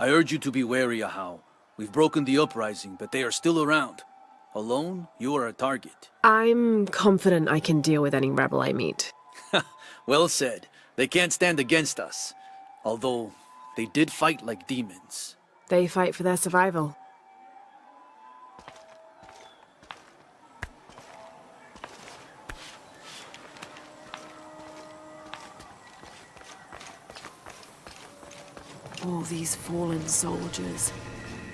I urge you to be wary, Ahau. We've broken the uprising, but they are still around. Alone, you are a target. I'm confident I can deal with any rebel I meet. Well said. They can't stand against us. Although, they did fight like demons. They fight for their survival. All these fallen soldiers.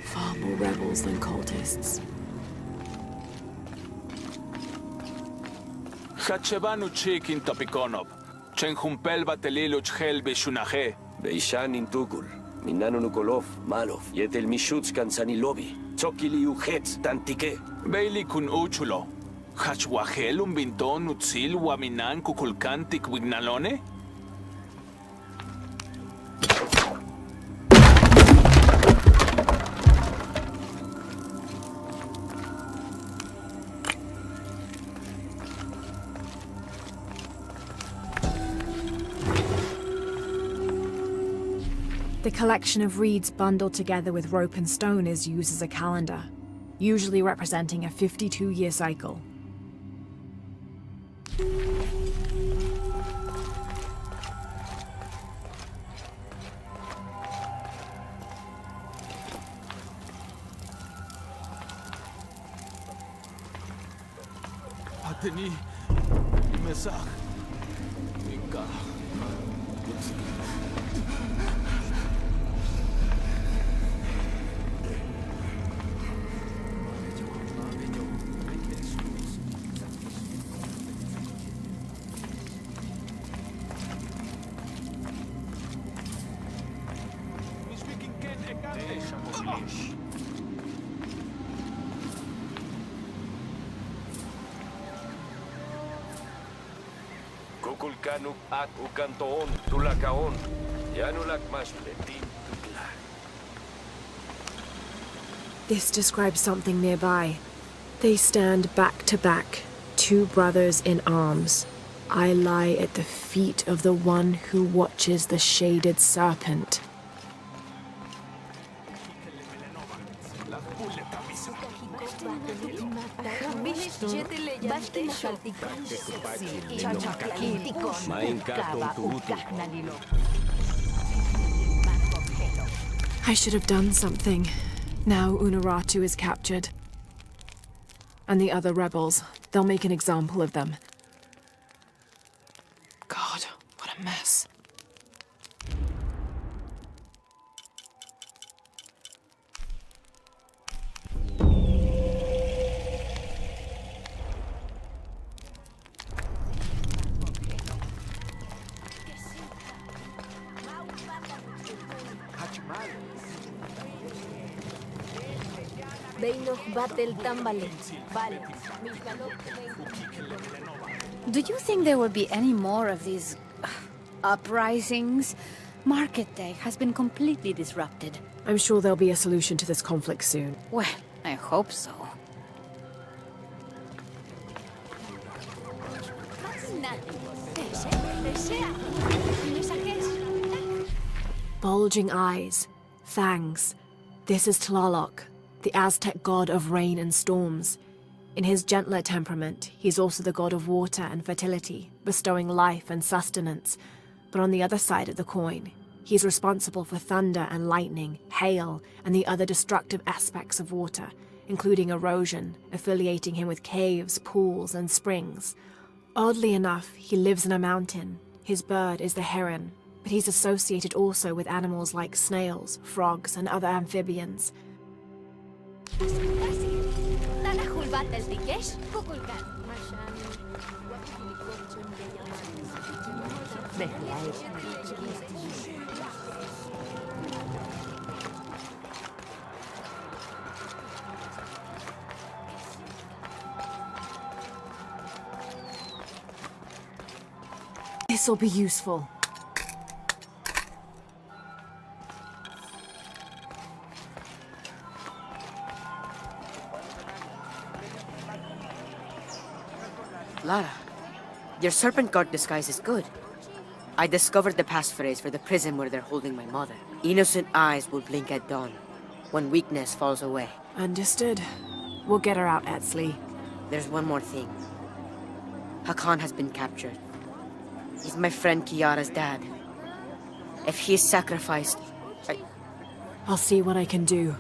Far more rebels than cultists. Hachebanu chikin topikonop. Chenjumpel batelilo chhel beshunaje. Beishan intugul. Minano nukolov, malov. Yetel mishutskan sanilobi. Tsokili ujetz tantike. Beili kun uchulo. Hachwahel un binton utzil waminan kukulkantik wignalone? The collection of reeds bundled together with rope and stone is used as a calendar, usually representing a 52-year cycle. Ateni, mesach, inka. Kukulkanuk ak ukantoon tulakaon. Yanulak mas letin tukla. This describes something nearby. They stand back to back, two brothers in arms. I lie at the feet of the one who watches the shaded serpent. I should have done something. Now Unuratu is captured. And the other rebels, they'll make an example of them. God, what a mess. Do you think there will be any more of these uprisings? Market day has been completely disrupted. I'm sure there'll be a solution to this conflict soon. Well, I hope so. Bulging eyes, fangs. This is Tlaloc, the Aztec god of rain and storms. In his gentler temperament, he's also the god of water and fertility, bestowing life and sustenance. But on the other side of the coin, he's responsible for thunder and lightning, hail, and the other destructive aspects of water, including erosion, affiliating him with caves, pools, and springs. Oddly enough, he lives in a mountain. His bird is the heron, but he's associated also with animals like snails, frogs, and other amphibians. This'll be useful. Lara, your serpent guard disguise is good. I discovered the passphrase for the prison where they're holding my mother. Innocent eyes will blink at dawn, when weakness falls away. Understood. We'll get her out, Etzli. There's one more thing. Hakan has been captured. He's my friend Kiara's dad. If he is sacrificed, I'll see what I can do.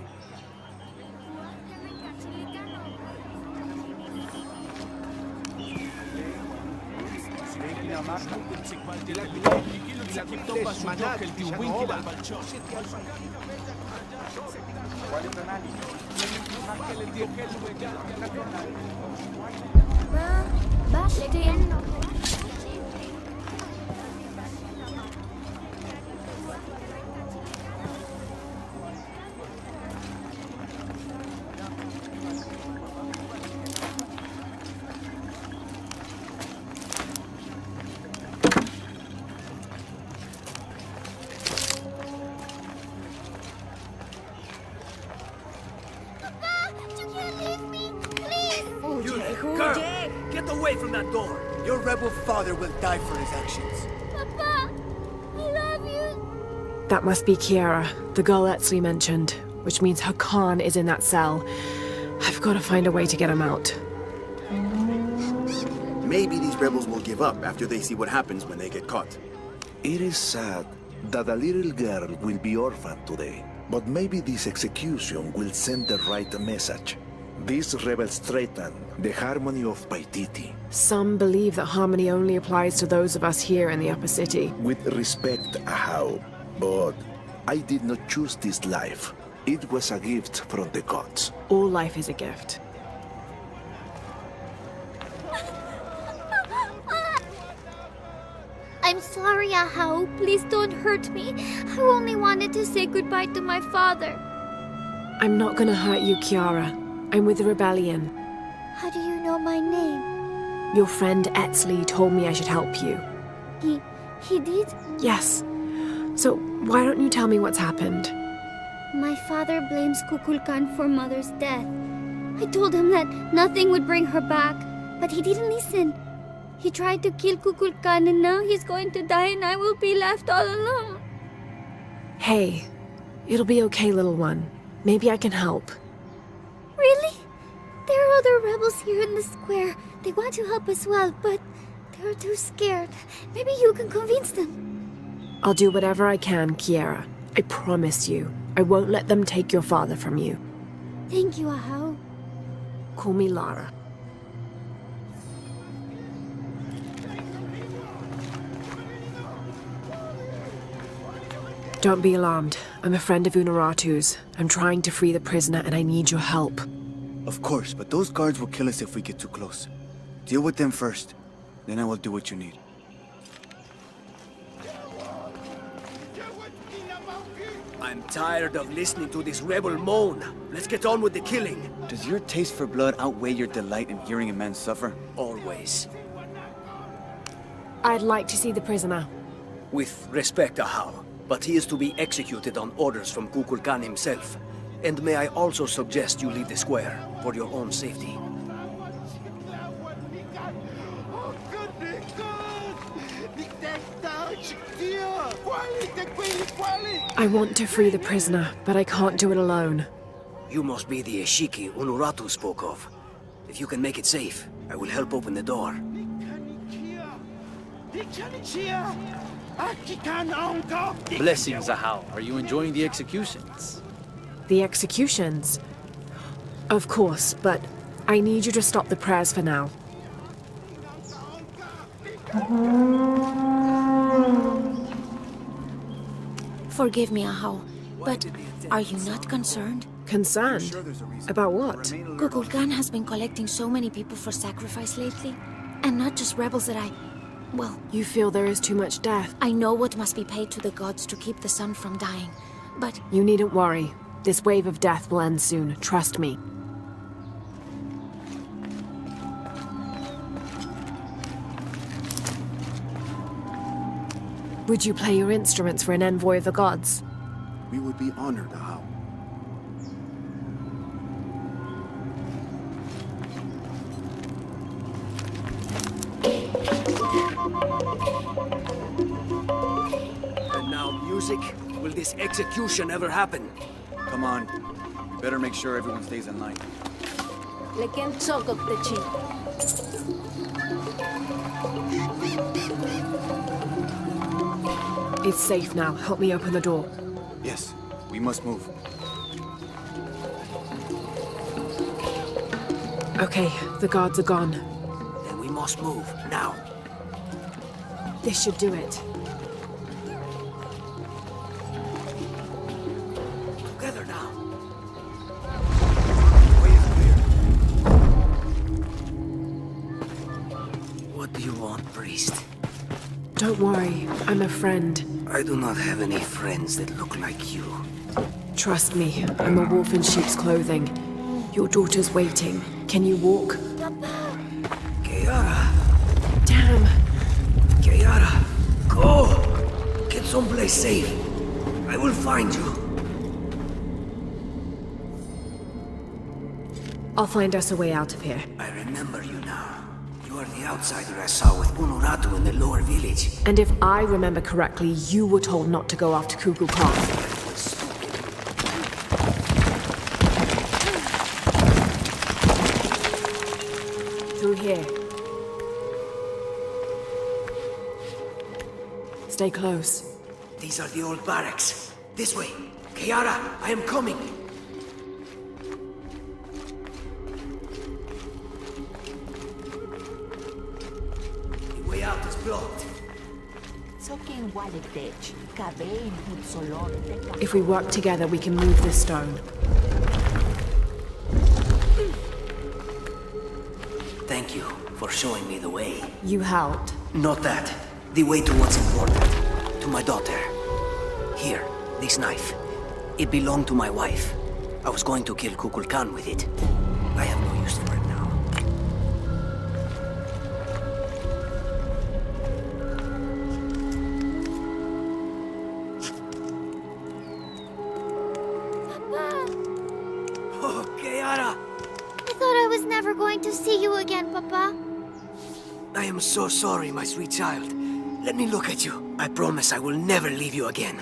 Girl, get away from that door. Your rebel father will die for his actions. Papa, I love you. That must be Kiara, the girl Etzli mentioned, which means Hakan is in that cell. I've got to find a way to get him out. Maybe these rebels will give up after they see what happens when they get caught. It is sad that a little girl will be orphaned today, but maybe this execution will send the right message. These rebels threaten the harmony of Paititi. Some believe that harmony only applies to those of us here in the upper city. With respect, Ahau, but I did not choose this life. It was a gift from the gods. All life is a gift. I'm sorry, Ahau. Please don't hurt me. I only wanted to say goodbye to my father. I'm not gonna hurt you, Kiara. I'm with the rebellion. How do you know my name? Your friend Etzli told me I should help you. He did? Yes. So why don't you tell me what's happened? My father blames Kukulkan for Mother's death. I told him that nothing would bring her back, but he didn't listen. He tried to kill Kukulkan and now he's going to die and I will be left all alone. Hey, it'll be okay, little one. Maybe I can help. Really? There are other rebels here in the square. They want to help as well, but they're too scared. Maybe you can convince them. I'll do whatever I can, Kiara. I promise you. I won't let them take your father from you. Thank you, Ahau. Call me Lara. Don't be alarmed. I'm a friend of Unuratu's. I'm trying to free the prisoner and I need your help. Of course, but those guards will kill us if we get too close. Deal with them first. Then I will do what you need. I'm tired of listening to this rebel moan. Let's get on with the killing. Does your taste for blood outweigh your delight in hearing a man suffer? Always. I'd like to see the prisoner. With respect, Ahau, but he is to be executed on orders from Kukulkan himself. And may I also suggest you leave the square, for your own safety. I want to free the prisoner, but I can't do it alone. You must be the Eshiki Unuratu spoke of. If you can make it safe, I will help open the door. Blessings, Ahau. Are you enjoying the executions? The executions? Of course, but I need you to stop the prayers for now. Forgive me, Ahau, but are you not concerned? Concerned? About what? Kukulkan has been collecting so many people for sacrifice lately. And not just rebels that well, You feel there is too much death? I know what must be paid to the gods to keep the sun from dying, but You needn't worry. This wave of death will end soon, trust me. Would you play your instruments for an envoy of the gods? We would be honored, Ahau. Isaac, will this execution ever happen? Come on. Better make sure everyone stays in line. It's safe now. Help me open the door. Yes, we must move. Okay, the guards are gone. Then we must move, now. This should do it. Together now. Way is clear. What do you want, priest? Don't worry, I'm a friend. I do not have any friends that look like you. Trust me, I'm a wolf in sheep's clothing. Your daughter's waiting. Can you walk? Kiara! Damn! Kiara! Go! Get someplace safe. I will find you. I'll find us a way out of here. I remember you now. You are the outsider I saw with Unuratu in the lower village. And if I remember correctly, you were told not to go after Kukulkan. That was stupid. Through here. Stay close. These are the old barracks. This way. Kiara, I am coming. The way out is blocked. If we work together, we can move this stone. Thank you for showing me the way. You helped. Not that. The way to what's important. To my daughter. Here, this knife. It belonged to my wife. I was going to kill Kukulkan with it. I have no use for it now. Papa! Oh, Kiara! I thought I was never going to see you again, Papa. I am so sorry, my sweet child. Let me look at you. I promise I will never leave you again.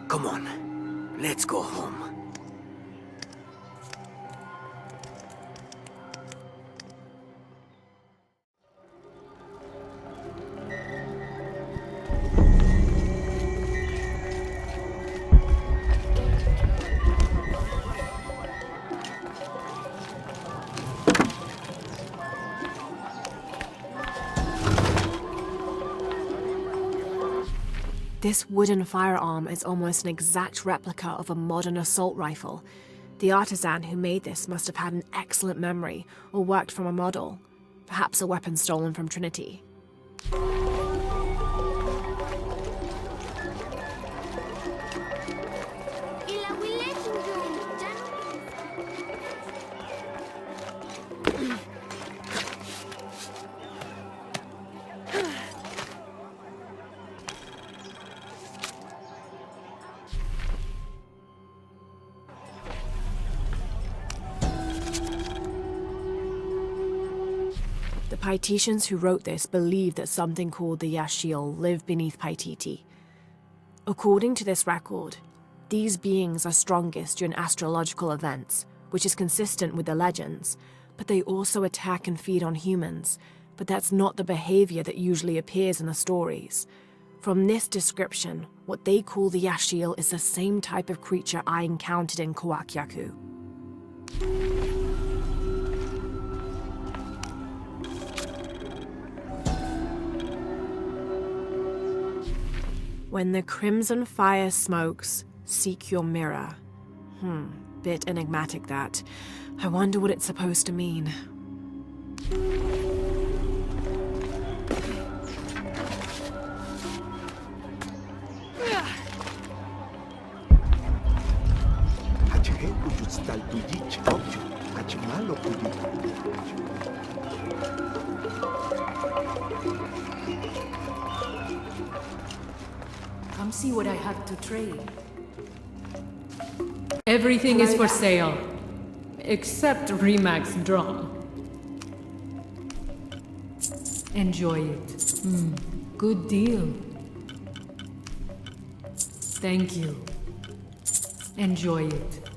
Come on. Let's go home. This wooden firearm is almost an exact replica of a modern assault rifle. The artisan who made this must have had an excellent memory or worked from a model, perhaps a weapon stolen from Trinity. The Paititians who wrote this believed that something called the Yashil lived beneath Paititi. According to this record, these beings are strongest during astrological events, which is consistent with the legends, but they also attack and feed on humans, but that's not the behavior that usually appears in the stories. From this description, what they call the Yashil is the same type of creature I encountered in Kawakyaku. When the crimson fire smokes, seek your mirror. Bit enigmatic that. I wonder what it's supposed to mean. Come see what I have to trade. Everything is for sale, except Remax drum. Enjoy it. Good deal. Thank you. Enjoy it.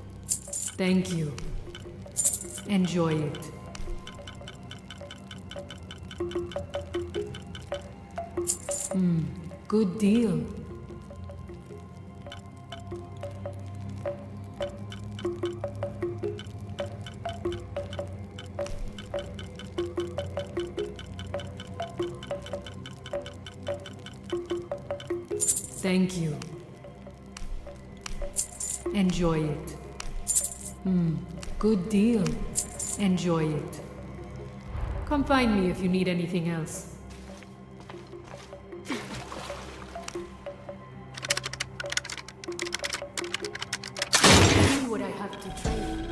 Thank you. Enjoy it. Good deal. Thank you. Enjoy it. Good deal. Enjoy it. Come find me if you need anything else. See what I have to trade.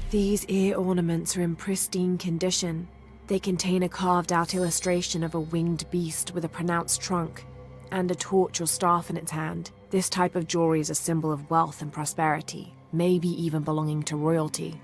These ear ornaments are in pristine condition. They contain a carved-out illustration of a winged beast with a pronounced trunk and a torch or staff in its hand. This type of jewelry is a symbol of wealth and prosperity, maybe even belonging to royalty.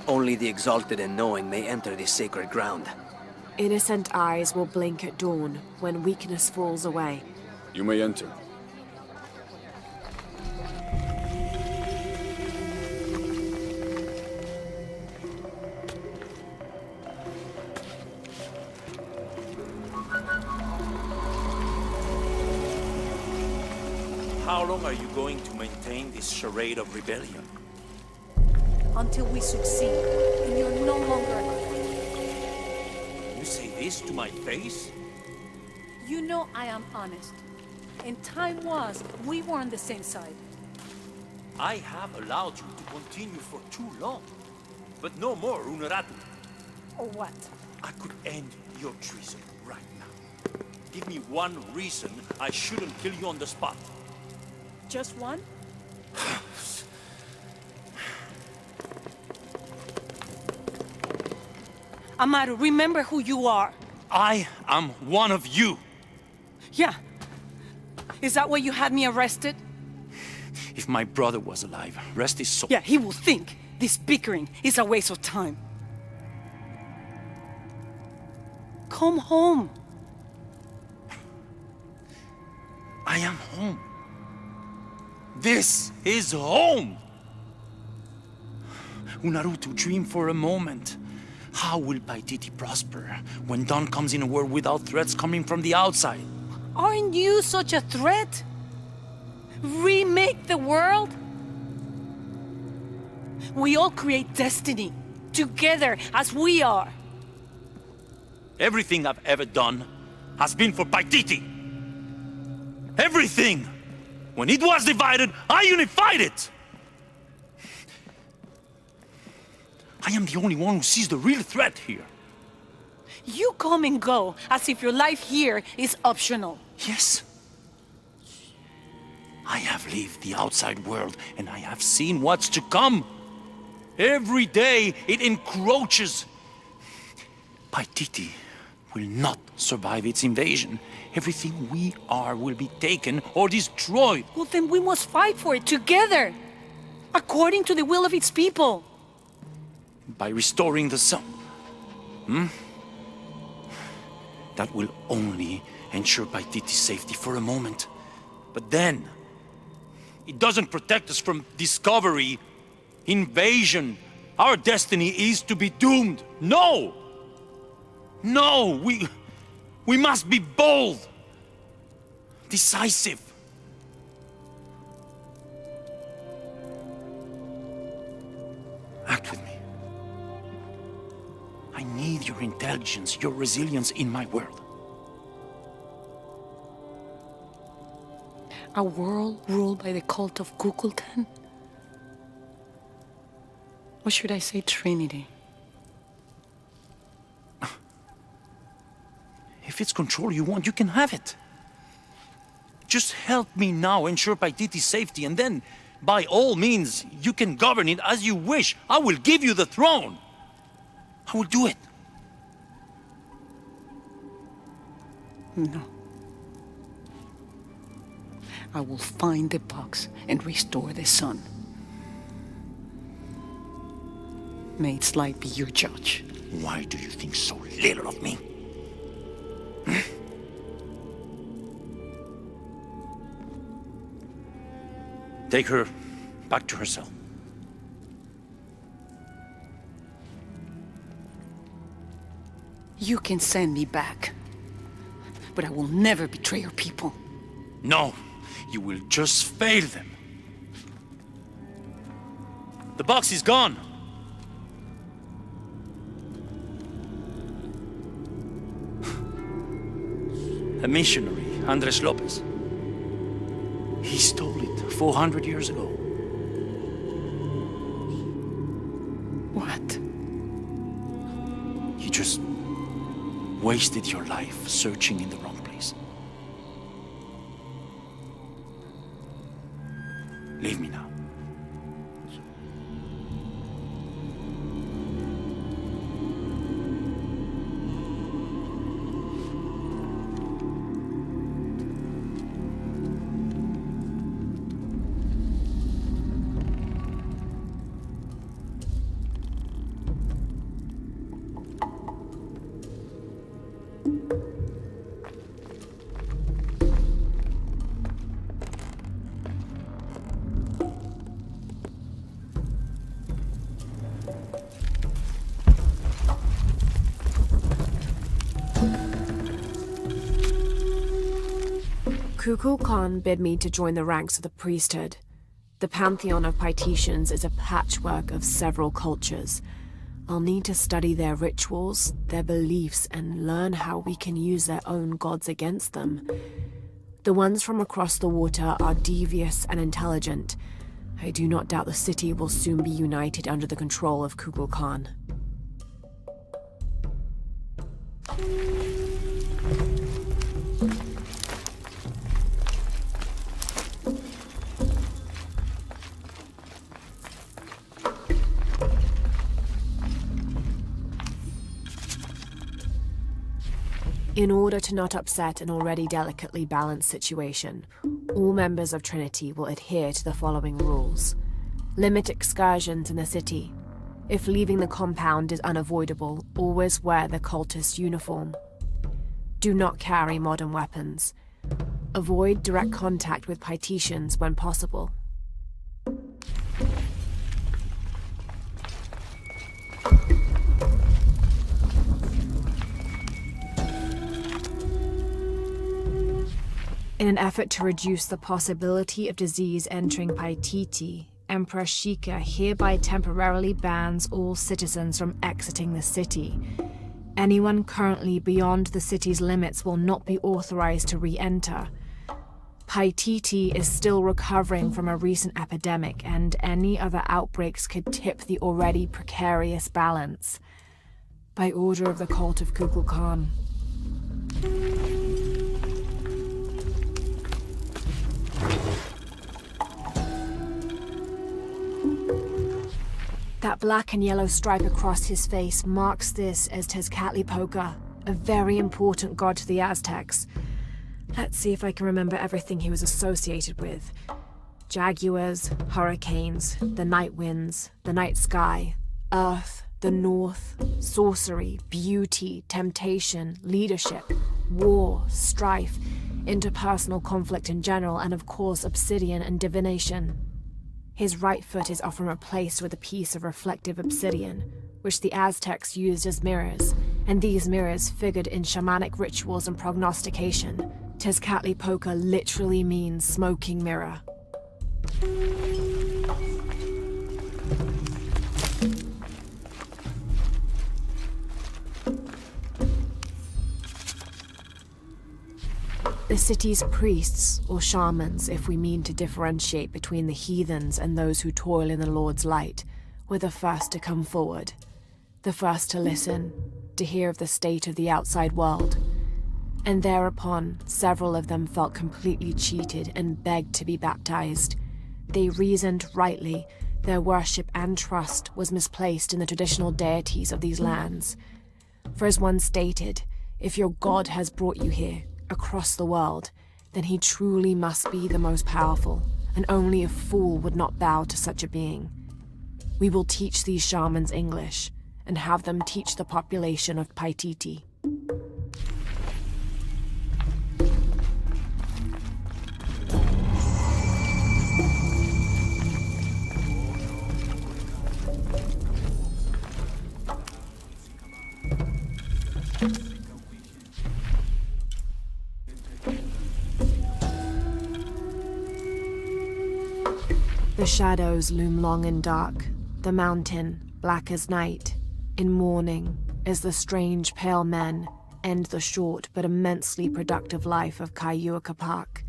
Only the exalted and knowing may enter this sacred ground. Innocent eyes will blink at dawn when weakness falls away. You may enter. How long are you going to maintain this charade of rebellion? Until we succeed, and you're no longer alive. You say this to my face? You know I am honest. And time was, we were on the same side. I have allowed you to continue for too long. But no more, Unuratu. Or what? I could end your treason right now. Give me one reason I shouldn't kill you on the spot. Just one? Amaru, remember who you are. I am one of you. Yeah. Is that why you had me arrested? If my brother was alive, rest his soul. Yeah, he will think this bickering is a waste of time. Come home. I am home. This is home! Unarutu, dream for a moment. How will Paititi prosper when dawn comes in a world without threats coming from the outside? Aren't you such a threat? Remake the world? We all create destiny, together as we are. Everything I've ever done has been for Paititi. Everything! When it was divided, I unified it! I am the only one who sees the real threat here. You come and go as if your life here is optional. Yes. I have lived the outside world and I have seen what's to come. Every day it encroaches. Paititi will not survive its invasion. Everything we are will be taken or destroyed. Well, then we must fight for it together, according to the will of its people. By restoring the sun. That will only ensure Paititi's safety for a moment. But then, it doesn't protect us from discovery, invasion. Our destiny is to be doomed. No! No, we must be bold, decisive. Act with me. I need your intelligence, your resilience in my world. A world ruled by the cult of Kukulkan? Or should I say Trinity? If it's control you want, you can have it. Just help me now ensure Paititi's safety, and then, by all means, you can govern it as you wish. I will give you the throne. I will do it. No. I will find the box and restore the sun. May its light be your judge. Why do you think so little of me? Take her back to her cell. You can send me back, but I will never betray your people. No, you will just fail them. The box is gone. A missionary, Andres Lopez. He stole it 400 years ago. What? You just wasted your life searching in the wrong place. Leave me now. Kukulkan bid me to join the ranks of the priesthood. The pantheon of Paititians is a patchwork of several cultures. I'll need to study their rituals, their beliefs, and learn how we can use their own gods against them. The ones from across the water are devious and intelligent. I do not doubt the city will soon be united under the control of Kukulkan. In order to not upset an already delicately balanced situation, all members of Trinity will adhere to the following rules. Limit excursions in the city. If leaving the compound is unavoidable, always wear the cultist uniform. Do not carry modern weapons. Avoid direct contact with Paititians when possible. In an effort to reduce the possibility of disease entering Paititi, Emperor Shika hereby temporarily bans all citizens from exiting the city. Anyone currently beyond the city's limits will not be authorized to re-enter. Paititi is still recovering from a recent epidemic, and any other outbreaks could tip the already precarious balance. By order of the cult of Kukulkan. That black and yellow stripe across his face marks this as Tezcatlipoca, a very important god to the Aztecs. Let's see if I can remember everything he was associated with. Jaguars, hurricanes, the night winds, the night sky, earth, the north, sorcery, beauty, temptation, leadership, war, strife, interpersonal conflict in general, and of course obsidian and divination. His right foot is often replaced with a piece of reflective obsidian, which the Aztecs used as mirrors, and these mirrors figured in shamanic rituals and prognostication. Tezcatlipoca literally means smoking mirror. The city's priests, or shamans, if we mean to differentiate between the heathens and those who toil in the Lord's light, were the first to come forward. The first to listen, to hear of the state of the outside world. And thereupon, several of them felt completely cheated and begged to be baptized. They reasoned rightly their worship and trust was misplaced in the traditional deities of these lands. For as one stated, if your god has brought you here, across the world, then he truly must be the most powerful, and only a fool would not bow to such a being. We will teach these shamans English, and have them teach the population of Paititi. The shadows loom long and dark, the mountain black as night. In mourning, as the strange pale men end the short but immensely productive life of Kayuaka Park.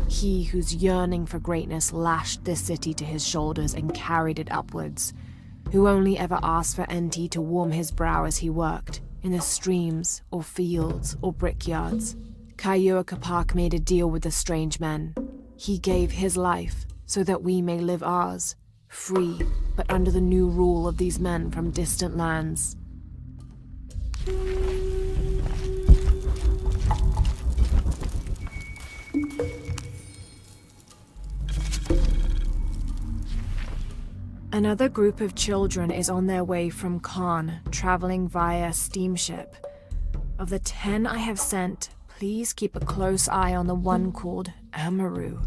He whose yearning for greatness lashed this city to his shoulders and carried it upwards, who only ever asked for Enti to warm his brow as he worked, in the streams or fields or brickyards. Kayuaka Park made a deal with the strange men. He gave his life so that we may live ours, free, but under the new rule of these men from distant lands. Another group of children is on their way from Khan, traveling via steamship. Of the 10 I have sent, please keep a close eye on the one called Amaru.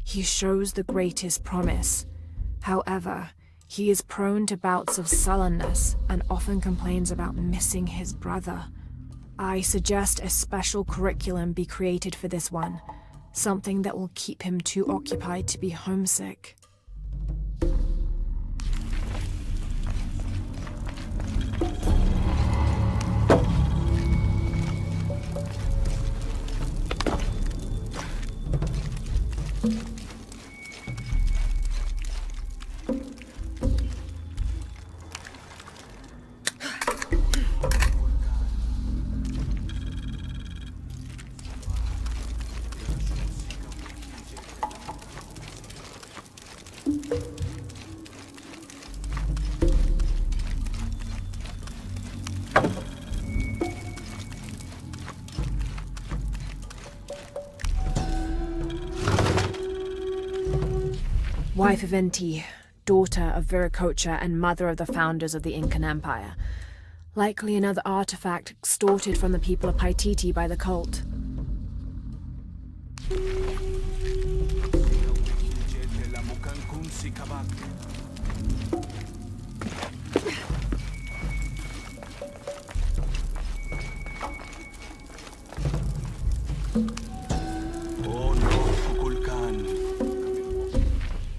He shows the greatest promise. However, he is prone to bouts of sullenness and often complains about missing his brother. I suggest a special curriculum be created for this one, something that will keep him too occupied to be homesick. Wife of Enti, daughter of Viracocha and mother of the founders of the Incan Empire. Likely another artifact extorted from the people of Paititi by the cult.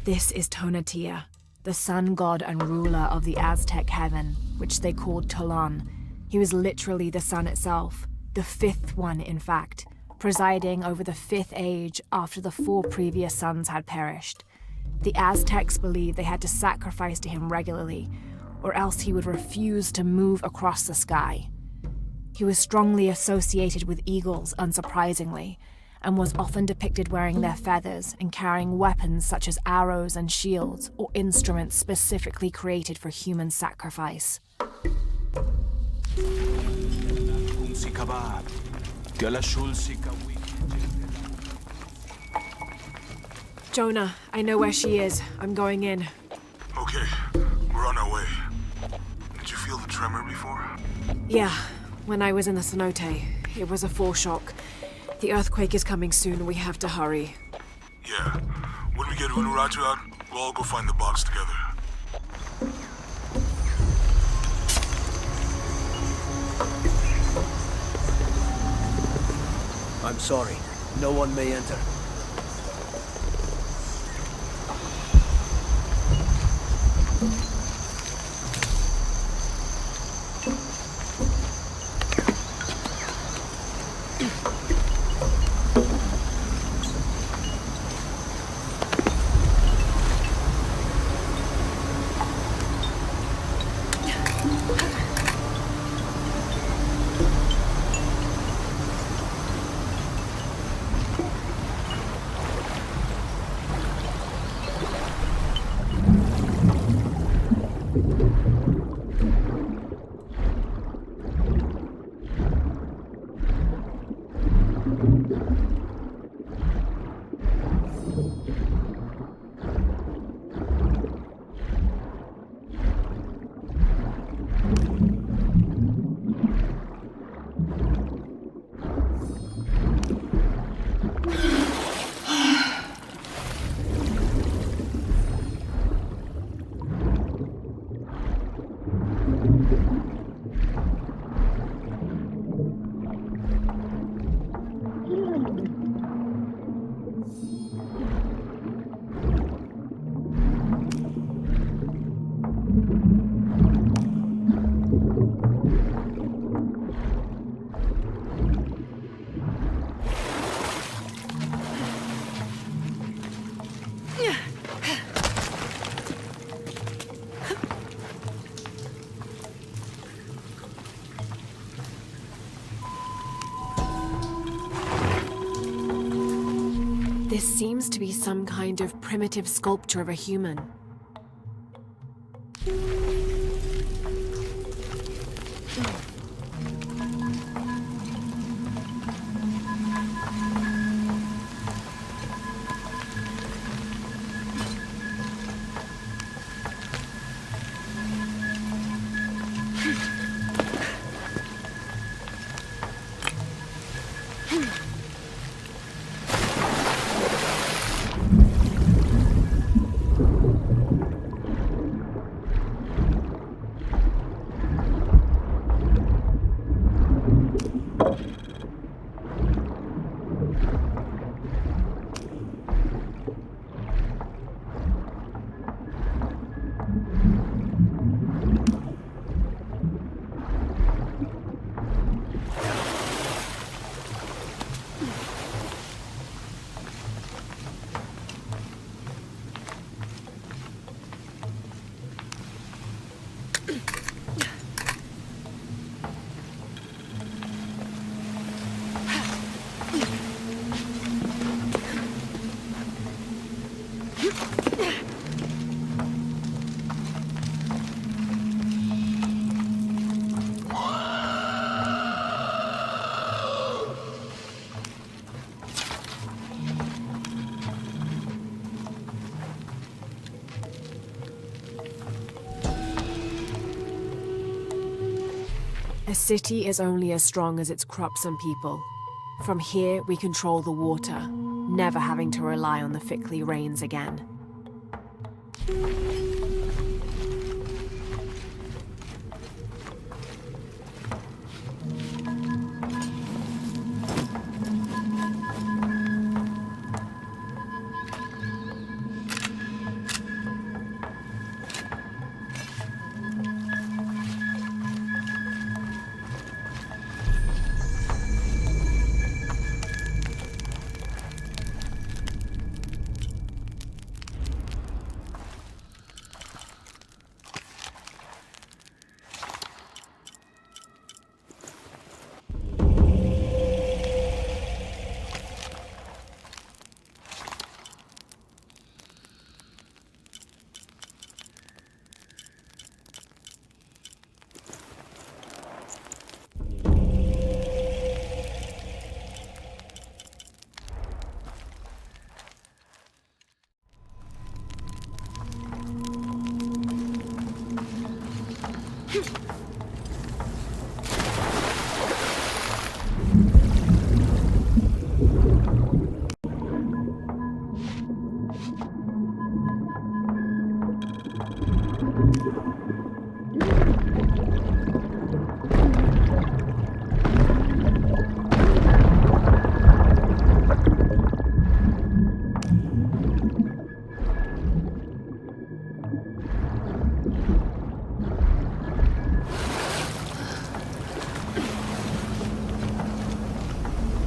This is Tonatiuh, the sun god and ruler of the Aztec heaven, which they called Tolan. He was literally the sun itself, the 5th one in fact, presiding over the 5th age after the 4 previous suns had perished. The Aztecs believed they had to sacrifice to him regularly, or else he would refuse to move across the sky. He was strongly associated with eagles, unsurprisingly, and was often depicted wearing their feathers and carrying weapons such as arrows and shields or instruments specifically created for human sacrifice. Jonah, I know where she is. I'm going in. Okay, we're on our way. Did you feel the tremor before? Yeah, when I was in the cenote. It was a foreshock. The earthquake is coming soon. We have to hurry. Yeah. When we get Unuratu out, we'll all go find the box together. I'm sorry. No one may enter. This seems to be some kind of primitive sculpture of a human. A city is only as strong as its crops and people. From here, we control the water, never having to rely on the Fickley rains again.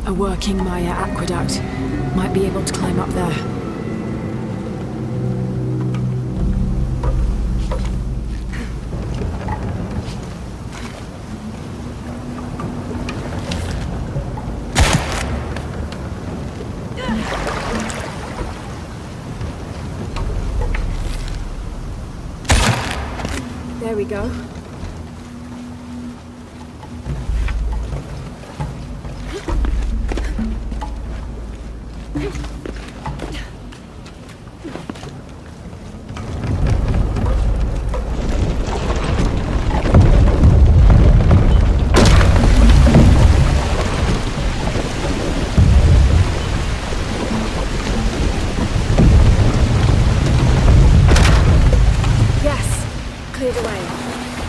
A working Maya aqueduct. Might be able to climb up there. There we go. Cleared away.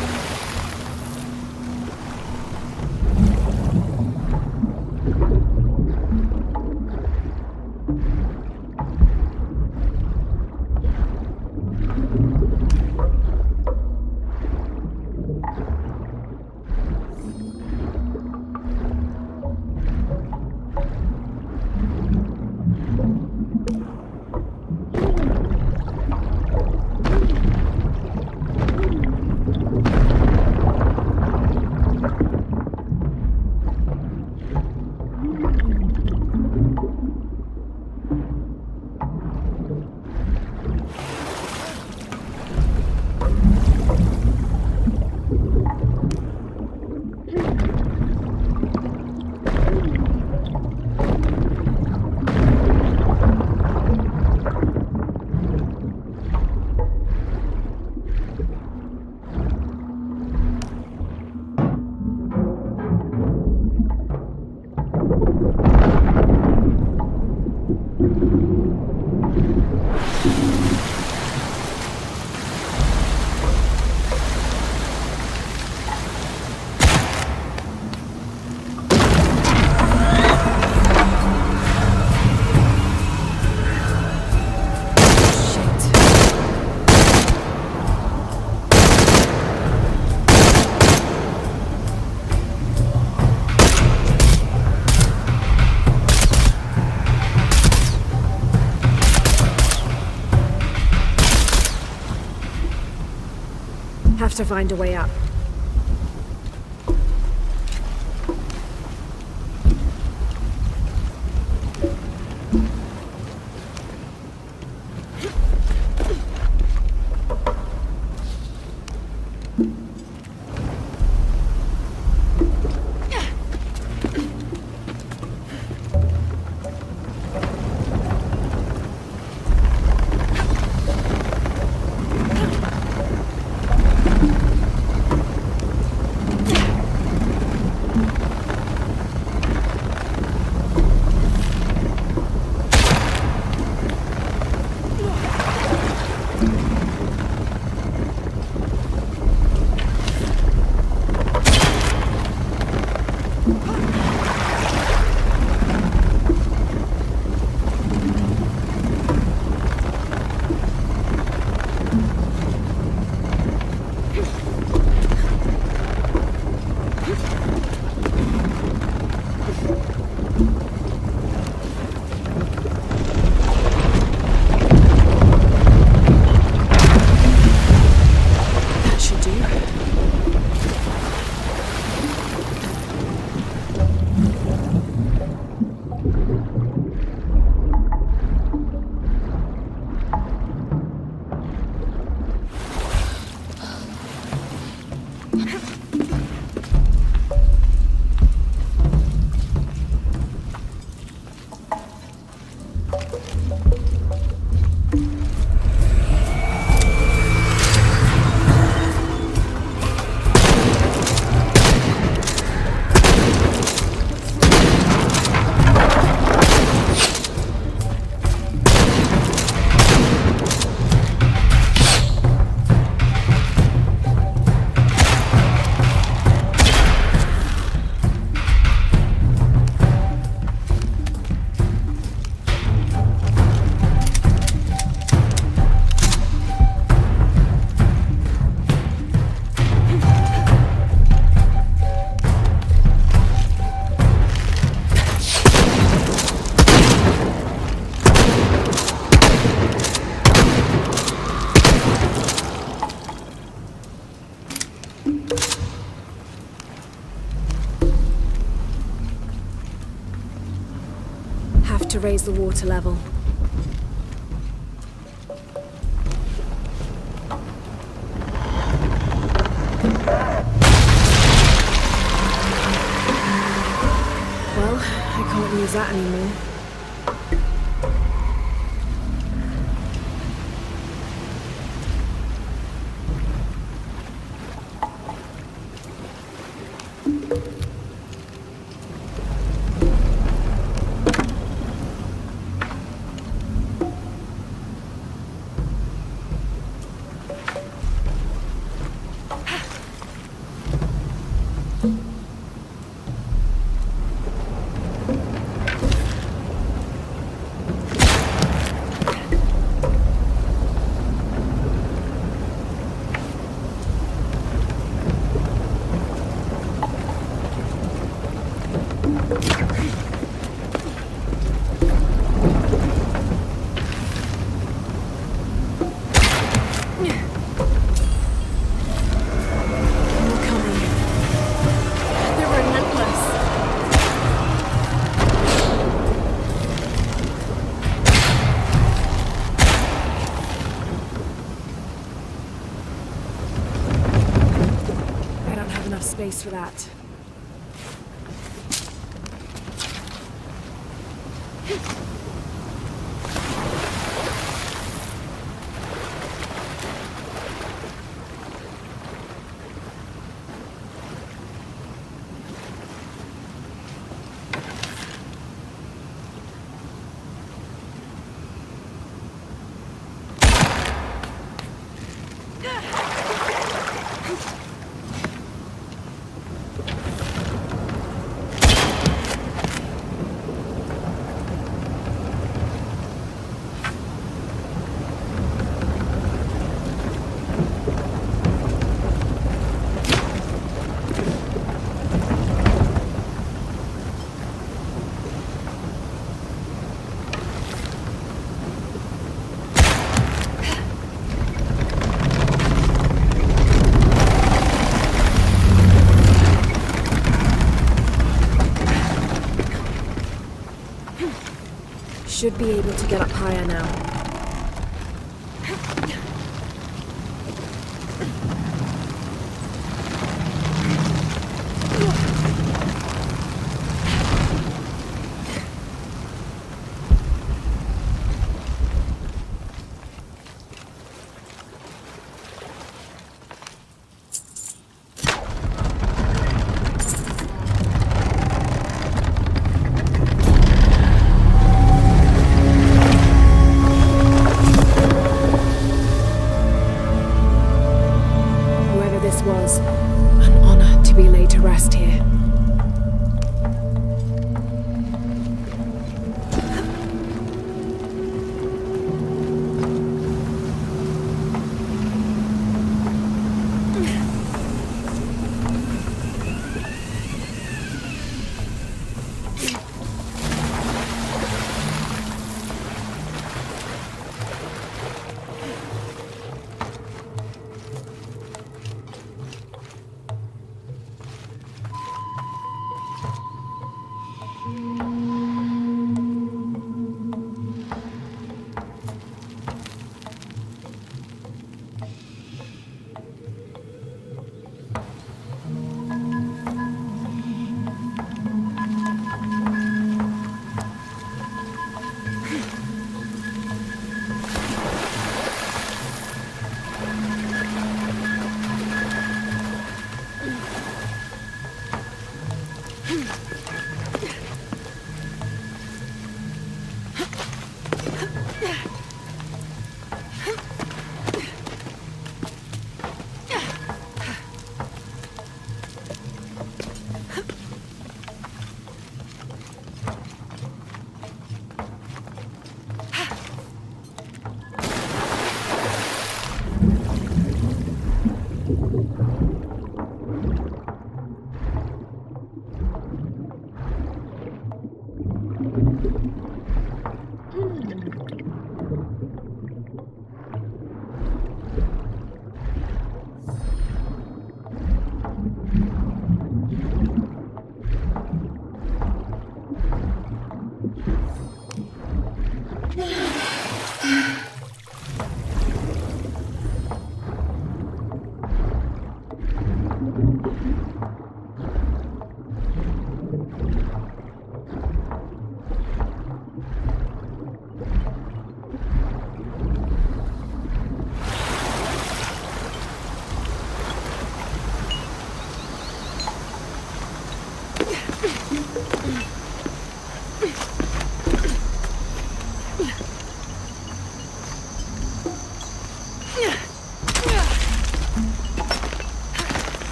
have to find a way up. Have to raise the water level. Well, I can't use that anymore. Space for that. should be able to get up higher now. Was an honor to be laid to rest here.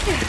Yeah.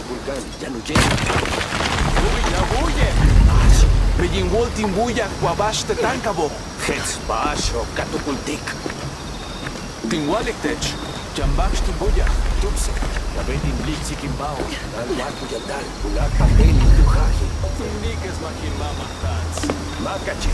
Kukulkan, ya no llega. Buye! Begin Waltin Buya Wabash Tetankabo. Hetz, Basho, Katukultik. Tinwaliktech. Jambax Timbuya. Tupse. Kabetin Blixi Kimbao, Al Waku Yandal, Ulaka Deli Tuhaji. Tundikes Makimama Tats. Makachi.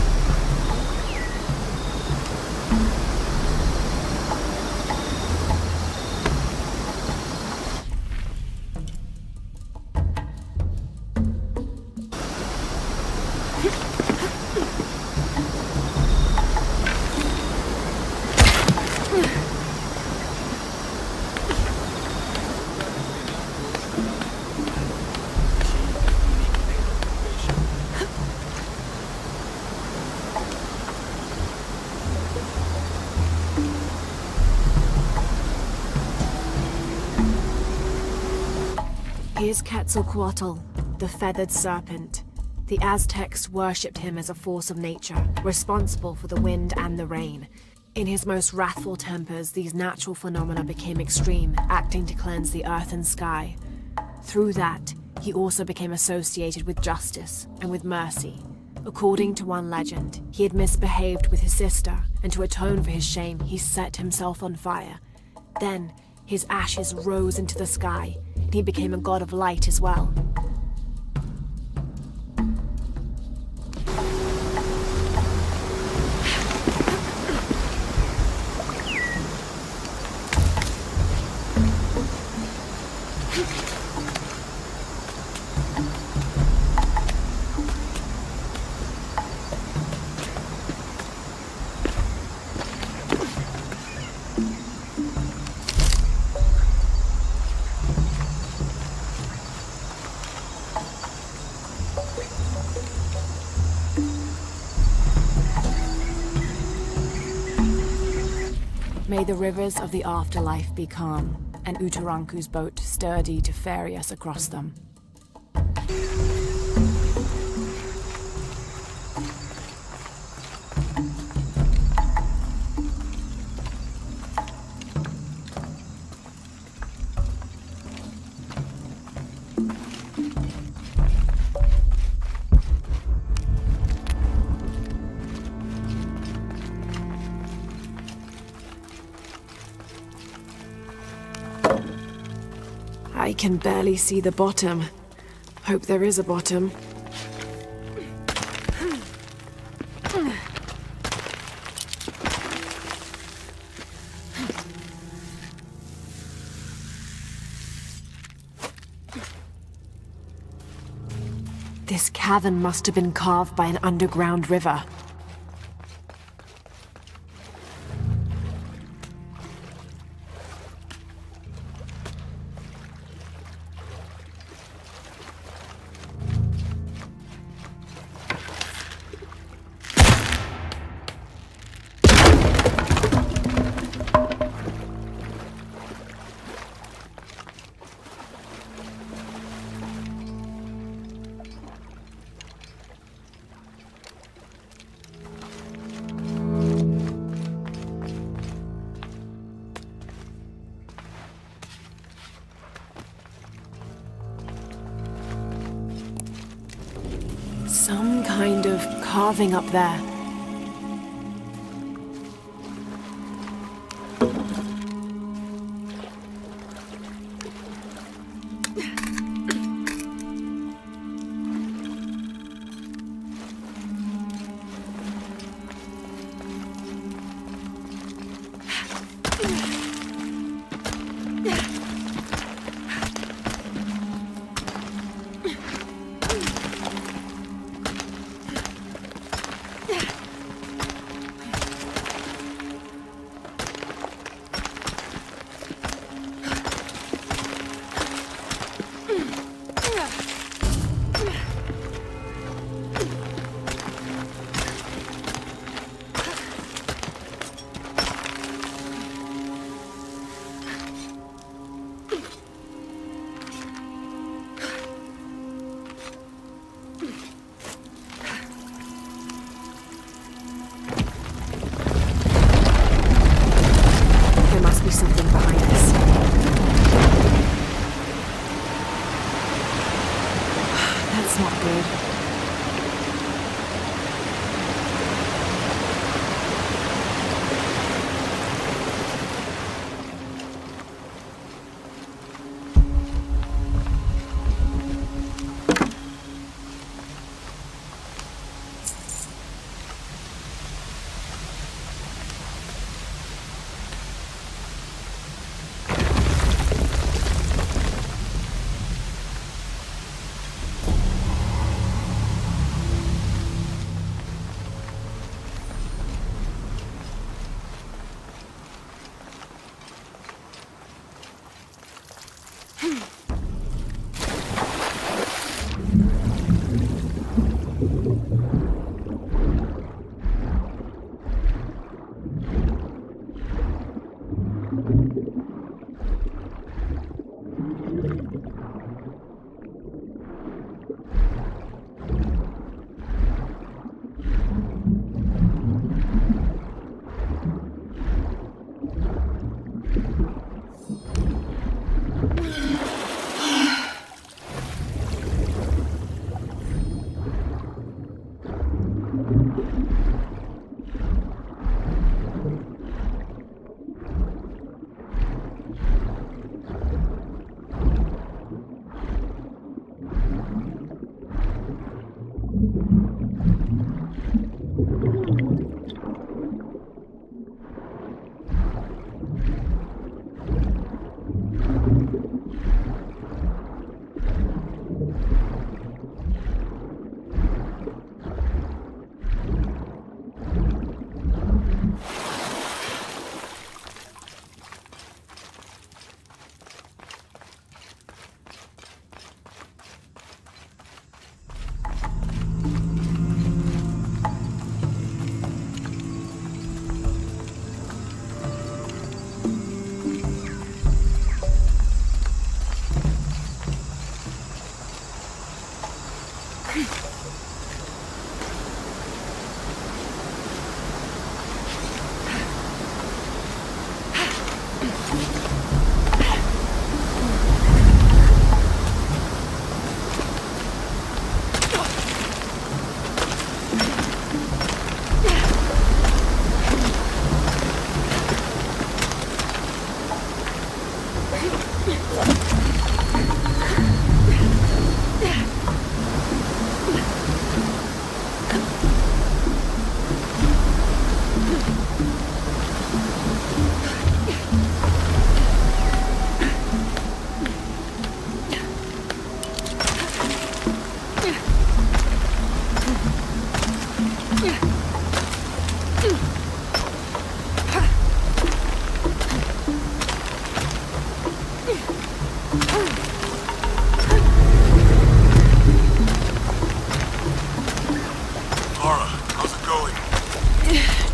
Here's Quetzalcoatl, the feathered serpent. The Aztecs worshipped him as a force of nature, responsible for the wind and the rain. In his most wrathful tempers, these natural phenomena became extreme, acting to cleanse the earth and sky. Through that, he also became associated with justice and with mercy. According to one legend, he had misbehaved with his sister, and to atone for his shame, he set himself on fire. Then, his ashes rose into the sky, and he became a god of light as well. May the rivers of the afterlife be calm, and Utaranku's boat sturdy to ferry us across them. I can barely see the bottom. Hope there is a bottom. This cavern must have been carved by an underground river. Some kind of carving up there.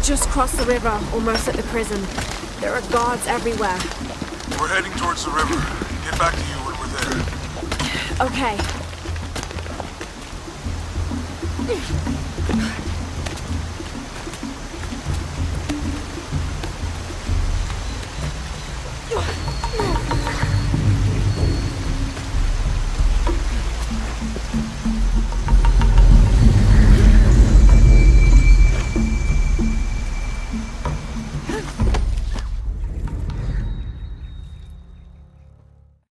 Just crossed the river, almost at the prison. There are guards everywhere. We're heading towards the river. Get back to you when we're there. Okay.